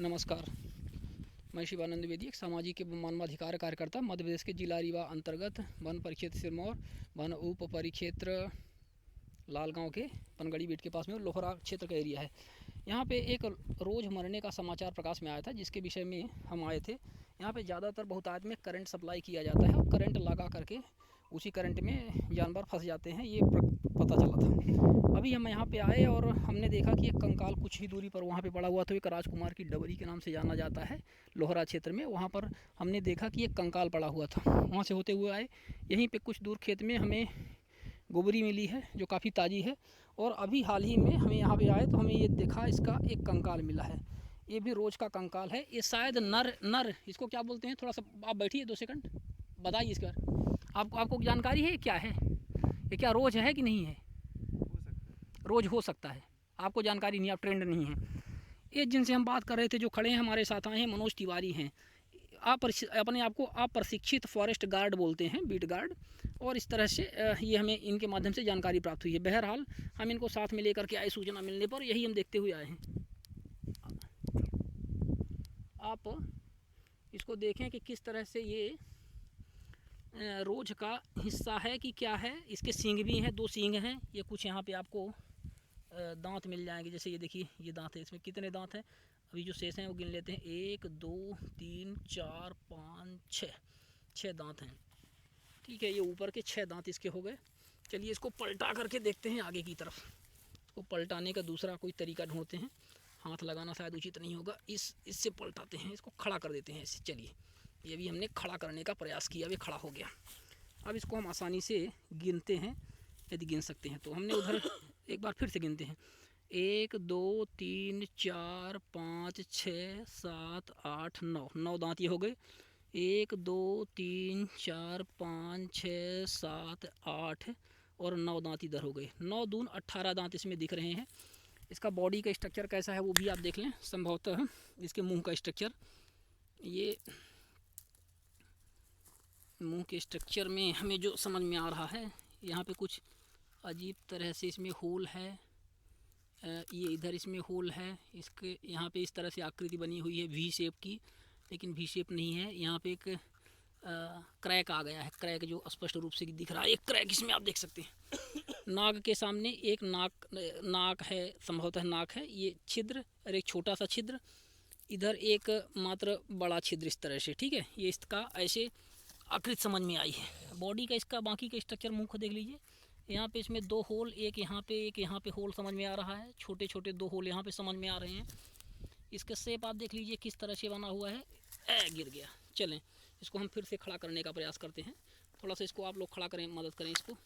नमस्कार, मैं शिवानंद द्विवेदी, एक सामाजिक एवं मानवाधिकार कार्यकर्ता, मध्य प्रदेश के जिला रीवा अंतर्गत वन परिक्षेत्र सिरमौर, वन उप परिक्षेत्र लालगांव के पनगड़ी बीट के पास में लोहरा क्षेत्र का एरिया है। यहाँ पे एक रोज़ मरने का समाचार प्रकाश में आया था, जिसके विषय में हम आए थे। यहाँ पे ज़्यादातर बहुतायत में करंट सप्लाई किया जाता है और करंट लगा करके उसी करंट में जानवर फंस जाते हैं, ये पता चला था। अभी हम यहाँ पे आए और हमने देखा कि एक कंकाल कुछ ही दूरी पर वहाँ पे पड़ा हुआ था। एक राजकुमार की डबरी के नाम से जाना जाता है लोहरा क्षेत्र में। वहाँ पर हमने देखा कि एक कंकाल पड़ा हुआ था। वहाँ से होते हुए आए, यहीं पे कुछ दूर खेत में हमें गोबरी मिली है जो काफ़ी ताज़ी है। और अभी हाल ही में हमें यहाँ पे आए तो हमें ये देखा, इसका एक कंकाल मिला है। ये भी रोज़ का कंकाल है। ये शायद नर इसको क्या बोलते हैं, थोड़ा सा आप बैठिए 2 सेकंड, बताइए इसके बारे में। आपको जानकारी है क्या है, ये क्या रोज़ है कि नहीं है? रोज़ हो सकता है, आपको जानकारी नहीं, आप ट्रेंड नहीं है। ये जिनसे हम बात कर रहे थे, जो खड़े हैं हमारे साथ आए हैं, मनोज तिवारी हैं। अपने आप को अप्रशिक्षित फॉरेस्ट गार्ड बोलते हैं, बीट गार्ड। और इस तरह से ये हमें इनके माध्यम से जानकारी प्राप्त हुई है। बहरहाल हम इनको साथ में लेकर के आए, सूचना मिलने पर यही हम देखते हुए आए हैं। आप इसको देखें कि किस तरह से ये रोज का हिस्सा है कि क्या है। इसके सींग भी हैं, 2 सींग हैं। ये कुछ यहाँ पे आपको दांत मिल जाएंगे, जैसे ये देखिए, ये दांत है। इसमें कितने दांत हैं अभी जो शेष हैं वो गिन लेते हैं। 1 2 3 4 5 6 दांत हैं। ठीक है, ये ऊपर के 6 दांत इसके हो गए। चलिए इसको पलटा करके देखते हैं आगे की तरफ। इसको पलटाने का दूसरा कोई तरीका ढूंढते हैं। हाथ लगाना शायद उचित नहीं होगा, इससे पलटाते हैं, इसको खड़ा कर देते हैं इससे। चलिए, ये भी हमने खड़ा करने का प्रयास किया, ये खड़ा हो गया। अब इसको हम आसानी से गिनते हैं, यदि गिन सकते हैं तो। हमने उधर एक बार फिर से गिनते हैं। 1 2 3 4 5 6 7 8 9 9 दांत ये हो गए। 1 2 3 4 5 6 7 8 और 9 दांत इधर हो गए। 9 दून 18 दांत इसमें दिख रहे हैं। इसका बॉडी का स्ट्रक्चर कैसा है वो भी आप देख लें। संभवतः इसके मुंह का स्ट्रक्चर, ये मुंह के स्ट्रक्चर में हमें जो समझ में आ रहा है, यहाँ पे कुछ अजीब तरह से इसमें होल है। ये इधर इसमें होल है। इसके यहाँ पे इस तरह से आकृति बनी हुई है वी शेप की, लेकिन वी शेप नहीं है। यहाँ पे एक क्रैक आ गया है, क्रैक जो स्पष्ट रूप से दिख रहा है। एक क्रैक इसमें आप देख सकते हैं। नाक के सामने एक नाक है, संभवतः नाक है। ये छिद्र और एक छोटा सा छिद्र, इधर एक मात्र बड़ा छिद्र इस तरह से। ठीक है, ये इसका ऐसे आकृति समझ में आई है। बॉडी का इसका बाकी का स्ट्रक्चर मुंह को देख लीजिए। यहाँ पे इसमें 2 होल, एक यहाँ पे होल समझ में आ रहा है। छोटे छोटे 2 होल यहाँ पे समझ में आ रहे हैं। इसका शेप आप देख लीजिए किस तरह से बना हुआ है। गिर गया। चलें, इसको हम फिर से खड़ा करने का प्रयास करते हैं। थोड़ा सा इसको आप लोग खड़ा करें, मदद करें इसको।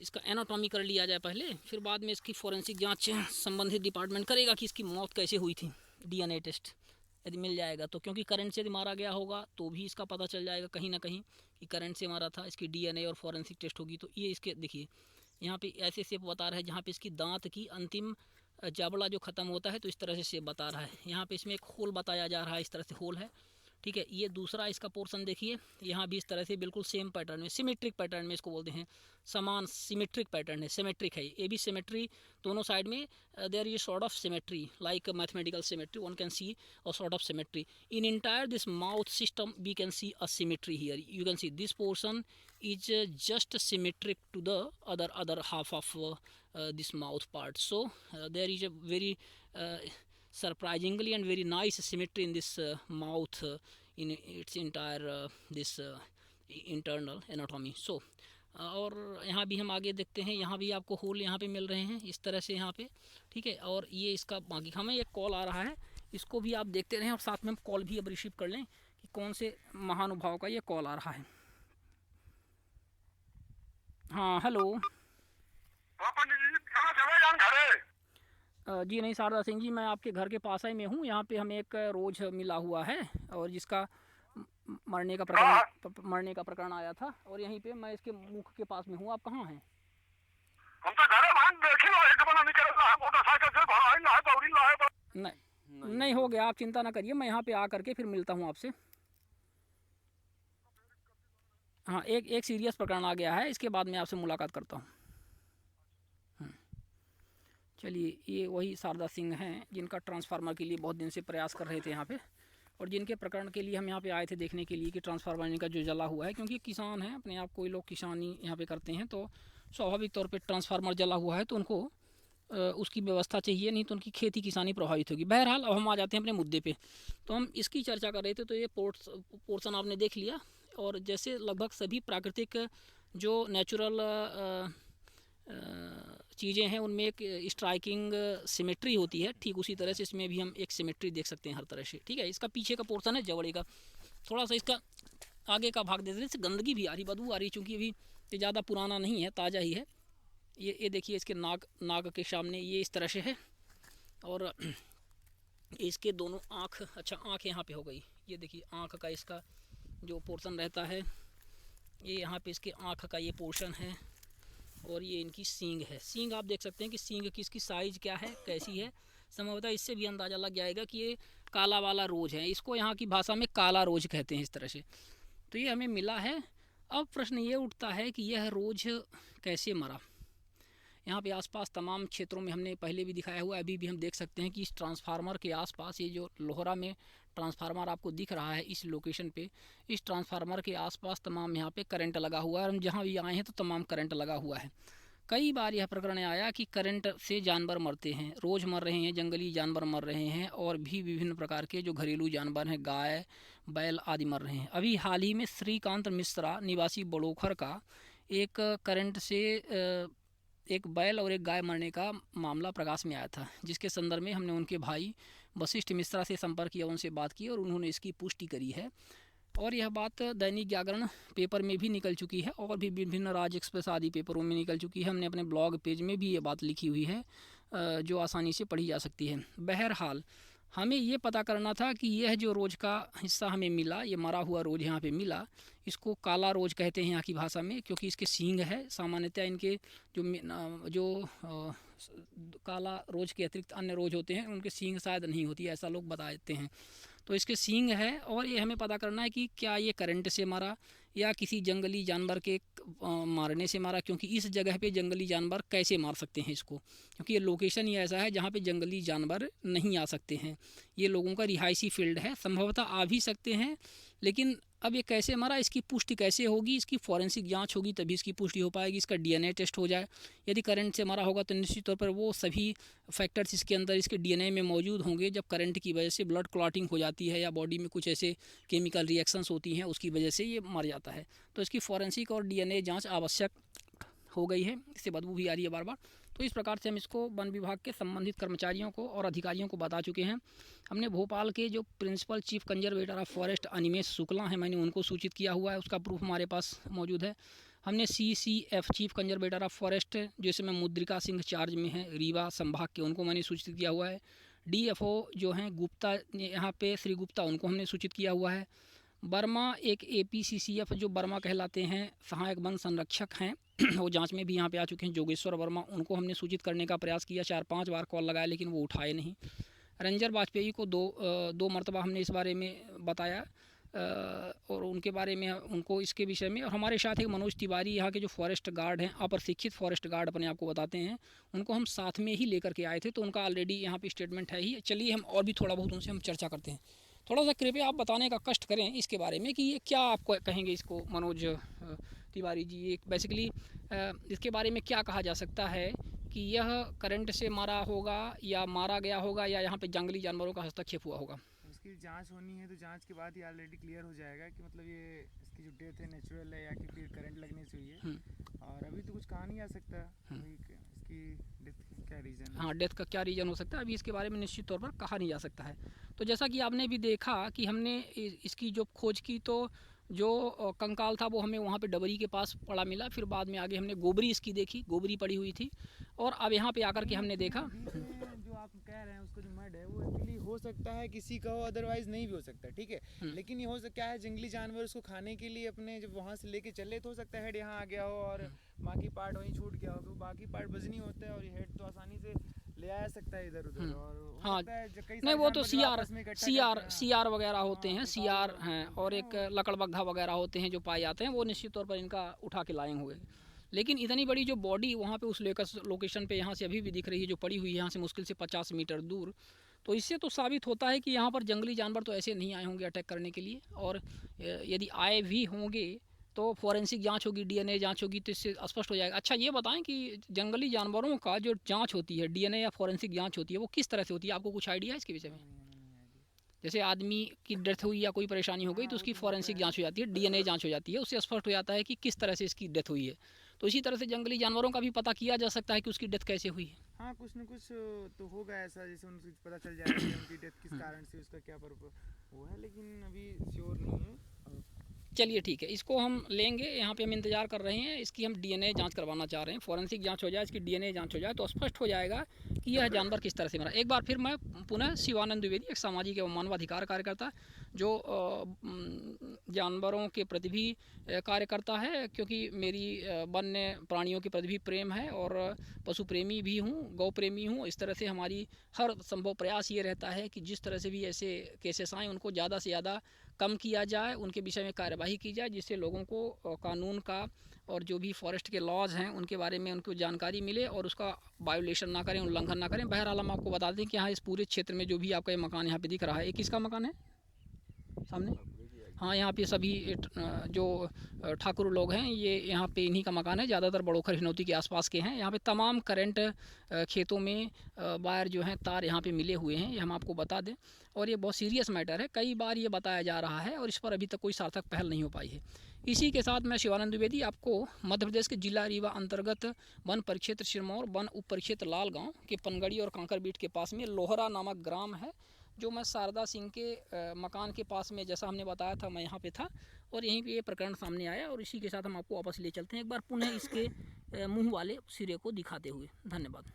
इसका एनाटॉमी कर लिया जाए पहले, फिर बाद में इसकी फॉरेंसिक जांच संबंधित डिपार्टमेंट करेगा कि इसकी मौत कैसे हुई थी। DNA टेस्ट यदि मिल जाएगा तो, क्योंकि करंट से यदि मारा गया होगा तो भी इसका पता चल जाएगा कहीं ना कहीं कि करंट से मारा था। इसकी DNA और फॉरेंसिक टेस्ट होगी तो ये इसके देखिए, यहाँ पे ऐसे शेप बता रहा है जहाँ पे इसकी दांत की अंतिम जबड़ा जो ख़त्म होता है, तो इस तरह से शेप बता रहा है। यहाँ पे इसमें एक होल बताया जा रहा है, इस तरह से होल है। ठीक है, ये दूसरा इसका पोर्शन देखिए, यहाँ भी इस तरह से बिल्कुल सेम पैटर्न में, सिमेट्रिक पैटर्न में इसको बोलते हैं। समान सिमेट्रिक पैटर्न है, सिमेट्रिक है ये भी। सिमेट्री दोनों साइड में there is sort of symmetry, like mathematical symmetry, one can see a sort of symmetry in entire this mouth system. We can see a symmetry here, you can see this portion is just symmetric to the other half of this mouth part. So there is a very surprisingly and very nice symmetry in this mouth in its entire this internal anatomy. So और यहाँ भी हम आगे देखते हैं, यहाँ भी आपको होल यहाँ पे मिल रहे हैं इस तरह से यहाँ पे। ठीक है, और ये इसका बाकी हमें एक कॉल आ रहा है, इसको भी आप देखते रहें और साथ में हम कॉल भी अब रिसीव कर लें कि कौन से महानुभाव का ये कॉल आ रहा है। हाँ, हेलो। जी नहीं, शारदा सिंह जी, मैं आपके घर के पास ही में हूँ। यहाँ पे हमें एक रोज मिला हुआ है और जिसका मरने का प्रकरण आया था, और यहीं पे मैं इसके मुख के पास में हूँ। आप कहाँ हैं? हम तो घर नहीं हो गया, आप चिंता ना करिए, मैं यहाँ पे आ करके फिर मिलता हूँ आपसे। हाँ, एक सीरियस प्रकरण आ गया है, इसके बाद मैं आपसे मुलाकात करता हूँ। चलिए, ये वही शारदा सिंह हैं जिनका ट्रांसफार्मर के लिए बहुत दिन से प्रयास कर रहे थे यहाँ पे, और जिनके प्रकरण के लिए हम यहाँ पे आए थे देखने के लिए कि ट्रांसफार्मर इनका जो जला हुआ है, क्योंकि किसान हैं अपने आप, कोई लोग किसानी यहाँ पे करते हैं, तो स्वाभाविक तौर पे ट्रांसफार्मर जला हुआ है तो उनको उसकी व्यवस्था चाहिए, नहीं तो उनकी खेती किसानी प्रभावित होगी। बहरहाल अब हम आ जाते हैं अपने मुद्दे पे। तो हम इसकी चर्चा कर रहे थे, तो ये पोर्शन आपने देख लिया, और जैसे लगभग सभी प्राकृतिक जो नेचुरल चीज़ें हैं उनमें एक स्ट्राइकिंग सिमेट्री होती है, ठीक उसी तरह से इसमें भी हम एक सिमेट्री देख सकते हैं हर तरह से। ठीक है, इसका पीछे का पोर्शन है जवड़े का, थोड़ा सा इसका आगे का भाग देते हैं, इससे गंदगी भी आ रही, बदबू आ रही, चूँकि अभी ये ज़्यादा पुराना नहीं है, ताज़ा ही है। ये देखिए इसके नाक के सामने ये इस तरह से है, और इसके दोनों आँख, अच्छा आँख यहाँ पे हो गई, ये देखिए आँख का इसका जो पोर्शन रहता है, ये यहाँ पे इसके आँख का ये पोर्शन है, और ये इनकी सींग है। सींग आप देख सकते हैं कि सींग की इसकी साइज़ क्या है, कैसी है। संभवतः इससे भी अंदाज़ा लग जाएगा कि ये काला वाला रोज है, इसको यहाँ की भाषा में काला रोज कहते हैं इस तरह से। तो ये हमें मिला है। अब प्रश्न ये उठता है कि यह रोज कैसे मरा। यहाँ पे आसपास तमाम क्षेत्रों में हमने पहले भी दिखाया हुआ है, अभी भी हम देख सकते हैं कि इस ट्रांसफार्मर के आसपास, ये जो लोहरा में ट्रांसफार्मर आपको दिख रहा है इस लोकेशन पे, इस ट्रांसफार्मर के आसपास तमाम यहाँ पे करंट लगा हुआ है, और हम जहाँ भी आए हैं तो तमाम करंट लगा हुआ है। कई बार यह प्रकरण आया कि करंट से जानवर मरते हैं, रोज़ मर रहे हैं, जंगली जानवर मर रहे हैं, और भी विभिन्न प्रकार के जो घरेलू जानवर हैं, गाय बैल आदि मर रहे हैं। अभी हाल ही में श्रीकांत मिश्रा निवासी बड़ोखर का एक करंट से एक बैल और एक गाय मरने का मामला प्रकाश में आया था, जिसके संदर्भ में हमने उनके भाई वशिष्ठ मिश्रा से संपर्क किया, उनसे बात की, और उन्होंने इसकी पुष्टि करी है। और यह बात दैनिक जागरण पेपर में भी निकल चुकी है, और भी विभिन्न राज एक्सप्रेस आदि पेपरों में निकल चुकी है। हमने अपने ब्लॉग पेज में भी ये बात लिखी हुई है, जो आसानी से पढ़ी जा सकती है। बहरहाल हमें ये पता करना था कि यह जो रोज का हिस्सा हमें मिला, ये मरा हुआ रोज यहाँ पे मिला, इसको काला रोज कहते हैं यहाँ की भाषा में, क्योंकि इसके सींग है। सामान्यतः इनके जो काला रोज के अतिरिक्त अन्य रोज होते हैं उनके सींग शायद नहीं होती, ऐसा लोग बताते हैं। तो इसके सींग है, और ये हमें पता करना है कि क्या ये करंट से मारा या किसी जंगली जानवर के मारने से मारा, क्योंकि इस जगह पे जंगली जानवर कैसे मार सकते हैं इसको, क्योंकि ये लोकेशन ही ऐसा है जहाँ पे जंगली जानवर नहीं आ सकते हैं। ये लोगों का रिहायशी फील्ड है, संभवतः आ भी सकते हैं, लेकिन अब ये कैसे मरा, इसकी पुष्टि कैसे होगी, इसकी फॉरेंसिक जांच होगी तभी इसकी पुष्टि हो पाएगी। इसका डीएनए टेस्ट हो जाए, यदि करंट से मरा होगा तो निश्चित तौर पर वो सभी फैक्टर्स इसके अंदर इसके डीएनए में मौजूद होंगे। जब करंट की वजह से ब्लड क्लॉटिंग हो जाती है या बॉडी में कुछ ऐसे केमिकल रिएक्शंस होती हैं, उसकी वजह से ये मर जाता है, तो इसकी फॉरेंसिक और डीएनए जाँच आवश्यक हो गई है। इससे बदबू भी आ रही है बार बार। तो इस प्रकार से हम इसको वन विभाग के संबंधित कर्मचारियों को और अधिकारियों को बता चुके हैं। हमने भोपाल के जो principal chief conservator of forest Animesh Shukla हैं, मैंने उनको सूचित किया हुआ है, उसका प्रूफ हमारे पास मौजूद है। हमने CCF chief conservator of forest जो इस समय मुद्रिका सिंह चार्ज में है रीवा संभाग के, उनको मैंने सूचित किया हुआ है। DFO जो हैं गुप्ता यहाँ पे श्री गुप्ता, उनको हमने सूचित किया हुआ है। वर्मा एक APCCF जो वर्मा कहलाते हैं, सहायक वन संरक्षक हैं, वो जांच में भी यहाँ पे आ चुके हैं, जोगेश्वर वर्मा, उनको हमने सूचित करने का प्रयास किया, 4-5 बार कॉल लगाया लेकिन वो उठाए नहीं। रंजन वाजपेयी को दो मरतबा हमने इस बारे में बताया, और उनके बारे में उनको इसके विषय में, और हमारे साथ एक मनोज तिवारी यहाँ के जो फॉरेस्ट गार्ड हैं, अप्रशिक्षित फॉरेस्ट गार्ड अपने आप को बताते हैं, उनको हम साथ में ही लेकर के आए थे, तो उनका ऑलरेडी यहाँ पे स्टेटमेंट है ही। चलिए हम और भी थोड़ा बहुत उनसे हम चर्चा करते हैं। थोड़ा सा कृपया आप बताने का कष्ट करें इसके बारे में कि ये क्या आपको कहेंगे इसको मनोज तिवारी जी, ये बेसिकली इसके बारे में क्या कहा जा सकता है कि यह करंट से मारा होगा या मारा गया होगा या यहाँ पे जंगली जानवरों का हस्तक्षेप हुआ होगा? उसकी जांच होनी है, तो जांच के बाद ही ऑलरेडी क्लियर हो जाएगा कि मतलब ये इसकी जो डेथ है नेचुरल है या कि फिर करंट लगने से हुई है। और अभी तो कुछ कहा नहीं जा सकता इसकी डेथ क्या रीज़न है। हाँ, डेथ का क्या रीज़न हो सकता है, अभी इसके बारे में निश्चित तौर पर कहा नहीं जा सकता है। तो जैसा कि आपने भी देखा कि हमने इसकी जो खोज की, तो जो कंकाल था वो हमें वहाँ पे डबरी के पास पड़ा मिला, फिर बाद में आगे हमने गोबरी इसकी देखी, गोबरी पड़ी हुई थी, और अब यहाँ पे आकर के हमने देखा जो आप कह रहे हैं उसको जो मर्ड है वो एक्चुअली हो सकता है किसी का हो, अदरवाइज नहीं भी हो सकता, ठीक है। लेकिन ये हो सकता है जंगली जानवर उसको खाने के लिए अपने जब वहाँ से लेके चले, तो हो सकता है हेड यहाँ आ गया हो और बाकी पार्ट वहीं छूट गया हो, तो बाकी पार्ट वजनी होता है और ये हेड तो आसानी से ले आ सकता है इधर उधर। और हाँ, कई नहीं वो तो CR वगैरह होते हैं, CR हैं, और एक लकड़बग्घा वगैरह होते हैं जो पाए जाते हैं, वो निश्चित तौर पर इनका उठा के लाए हुए। लेकिन इतनी बड़ी जो बॉडी वहाँ पे उस लोकेशन पे यहाँ से अभी भी दिख रही है, जो पड़ी हुई है यहाँ से मुश्किल से 50 मीटर दूर, तो इससे तो साबित होता है कि यहाँ पर जंगली जानवर तो ऐसे नहीं आए होंगे अटैक करने के लिए। और यदि आए भी होंगे तो फॉरेंसिक जांच होगी, डीएनए जांच होगी, तो इससे स्पष्ट हो जाएगा। अच्छा ये बताएं कि जंगली जानवरों का जो जांच होती है, डीएनए या फॉरेंसिक जांच होती है, वो किस तरह से होती है? आपको कुछ आइडिया है इसके विषय में? जैसे आदमी की डेथ हुई या कोई परेशानी हो गई तो उसकी फॉरेंसिक जांच हो जाती है, डीएनए जांच हो जाती है, उससे स्पष्ट हो जाता है कि किस तरह से इसकी डेथ हुई है। तो इसी तरह से जंगली जानवरों का भी पता किया जा सकता है कि उसकी डेथ कैसे हुई है। हाँ, कुछ न कुछ तो होगा ऐसा, जैसे उनको पता चल जाएगा कि उनकी डेथ किस कारण से, उसका क्या वो है, लेकिन अभी श्योर नहीं है। चलिए ठीक है, इसको हम लेंगे, यहाँ पे हम इंतज़ार कर रहे हैं, इसकी हम डीएनए जांच करवाना चाह रहे हैं। फॉरेंसिक जांच हो जाए, इसकी डीएनए जांच हो जाए तो स्पष्ट हो जाएगा कि यह जानवर किस तरह से मरा। एक बार फिर मैं पुनः शिवानंद द्विवेदी, एक सामाजिक एवं मानवाधिकार कार्यकर्ता जो जानवरों के प्रति भी कार्य करता है, क्योंकि मेरी वन्य प्राणियों के प्रति भी प्रेम है और पशु प्रेमी भी हूँ, गौ प्रेमी हूँ। इस तरह से हमारी हर संभव प्रयास ये रहता है कि जिस तरह से भी ऐसे केसेस आएँ उनको ज़्यादा से ज़्यादा कम किया जाए, उनके विषय में कार्यवाही की जाए, जिससे लोगों को कानून का और जो भी फॉरेस्ट के लॉज हैं उनके बारे में उनको जानकारी मिले और उसका वायोलेशन ना करें, उल्लंघन ना करें। बहरहाल हम आपको बता दें कि यहाँ इस पूरे क्षेत्र में जो भी आपका ये मकान यहाँ पे दिख रहा है, ये किसका मकान है सामने? हाँ, यहाँ पे सभी जो ठाकुर लोग हैं ये यहाँ पे इन्हीं का मकान है, ज़्यादातर बड़ोखर हिनौती के आसपास के हैं। यहाँ पे तमाम करंट खेतों में वायर जो हैं, तार यहाँ पे मिले हुए हैं, ये हम आपको बता दें। और ये बहुत सीरियस मैटर है, कई बार ये बताया जा रहा है और इस पर अभी तक कोई सार्थक पहल नहीं हो पाई है। इसी के साथ मैं शिवानंद द्विवेदी आपको मध्य प्रदेश के जिला रीवा अंतर्गत वन परिक्षेत्र सिरमौर, वन उप परिक्षेत्र लाल गाँव के पनगड़ी और कांकरबीट के पास में लोहरा नामक ग्राम है, जो मैं शारदा सिंह के मकान के पास में, जैसा हमने बताया था, मैं यहाँ पे था और यहीं पे ये प्रकरण सामने आया। और इसी के साथ हम आपको वापस ले चलते हैं एक बार पुनः इसके मुंह वाले सिरे को दिखाते हुए। धन्यवाद।